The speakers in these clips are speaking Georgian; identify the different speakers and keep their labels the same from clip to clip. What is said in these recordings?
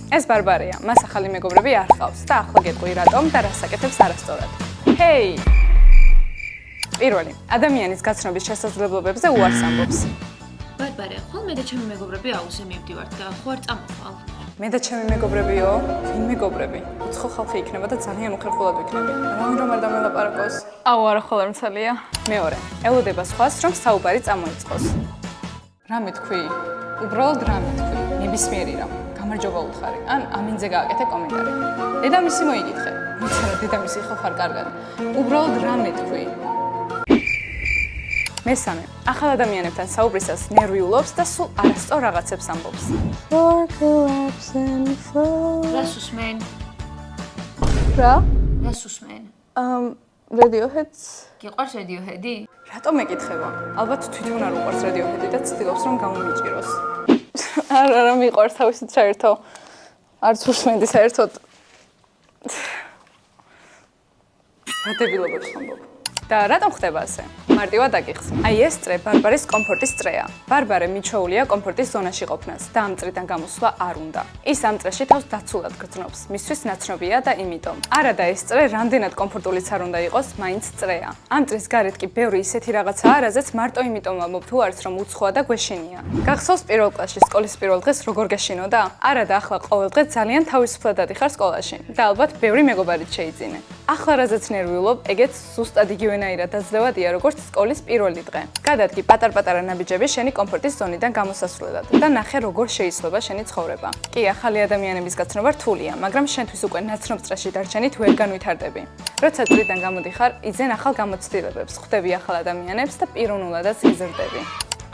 Speaker 1: ეს ბარბარია, მას ახალი მეგობრები არ ჰყავს და ახლა გეტყვი რატომ და რას აკეთებს არასწორად. ჰეი! პირველი, ადამიანის გაცნობის შესაძლებლობებზე უარს ამბობს.
Speaker 2: ბარბარე, ხოლმე და ჩემი მეგობრები აუზე მივდივართ და ხო არ წამოვალ.
Speaker 1: მე და ჩემი მეგობრებიო, ვინ მეგობრები? უცხო ხალხი იქნება და ძალიან უხერხულად ვიქნები. რომ არ დამელაპარაკოს. აუ, არა ხოლმე მცალია. მეორე, ელოდება სხვას, რომ საუბარი წამოიწყოს. რა მეთქვი? უბრალოდ რა მეთქვი? ნებისმიერი რამ. გამარჯობა უთხარი. ან ამინზე გააკეთე კომენტარი. დედამისი მოიგითხე. მიცარა დედამისი ხო ხარ კარგად. უბრალოდ რა მეთქვი? მესამე, ახალ ადამიანებთან საუბრისას ნერვიულობს და სულ არასწორ რაღაცებს ამბობს.
Speaker 2: რას უსმენ?
Speaker 1: რა?
Speaker 2: რას უსმენ?
Speaker 1: Radiohead-ს?
Speaker 2: გიყვარს Radiohead-ი?
Speaker 1: რატომ ეკითხება? ალბათ თვითონ არ უყვარს Radiohead-ი და ცდილობს რომ გამომიჭიროს. არა მიყვარს თავისით საერთო. არც უსმენდი საერთოდ. რა დებილობებს ხამბობ. და რატომ ხდება ასე? მარტივად აკითხს. აი ეს წრე ბარბარის კომფორტის წრეა. ბარბარე მიჩვეულია კომფორტის ზონაში ყოფნას და ამ წრიდან გამოსვლა არ უნდა. ის ამ წრეში თავს დაცულად გრძნობს. მისთვის ნაცნობია და იმიტომ. არა და ეს წრე რამდენად კომფორტულიც არ უნდა იყოს, მაინც წრეა. ამ წრის გარეთ კი ბევრი ისეთი რაღაცაა, რაზეც მარტო იმიტომ ვამბობ თუ არც რომ უცხოა და გვეშინია. გახსოვს პირველ კლასში სკოლის პირველ დღეს როგორ გეშინოდა? არა და ახლა ყოველ დღე ძალიან თავისუფლად იხარ სკოლაში და ალბათ ბევრი მეგობარით შეიძინე. ახლა რაზეც ნერვიულობ, ეგეც ზუსტად იგივენაირად დაძლევადია, როგორც სკოლის პირველი დღე. გადადგი პატარ-პატარა ნაბიჯები შენი კომფორტის ზონიდან გამოსასვლელად და ნახე როგორ შეიცვლება შენი ცხოვრება. კი, ახალი ადამიანების გაცნობა რთულია, მაგრამ შენთვის უკვე ნაცნობ წრეში დარჩენით ვერ განვითარდები. როცა წრიდან გამოდიხარ, იძენ ახალ გამოცდილებებს, ხვდები ახალ ადამიანებს და პიროვნულადაც იზრდები.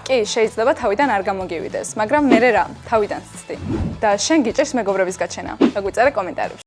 Speaker 1: კი, შეიძლება თავიდან არ გამოგივიდეს, მაგრამ მერე რა, თავიდან ცდი. და შენ გიჭირს მეგობრების გაჩენა. გაგვიწერე კომენტარებში.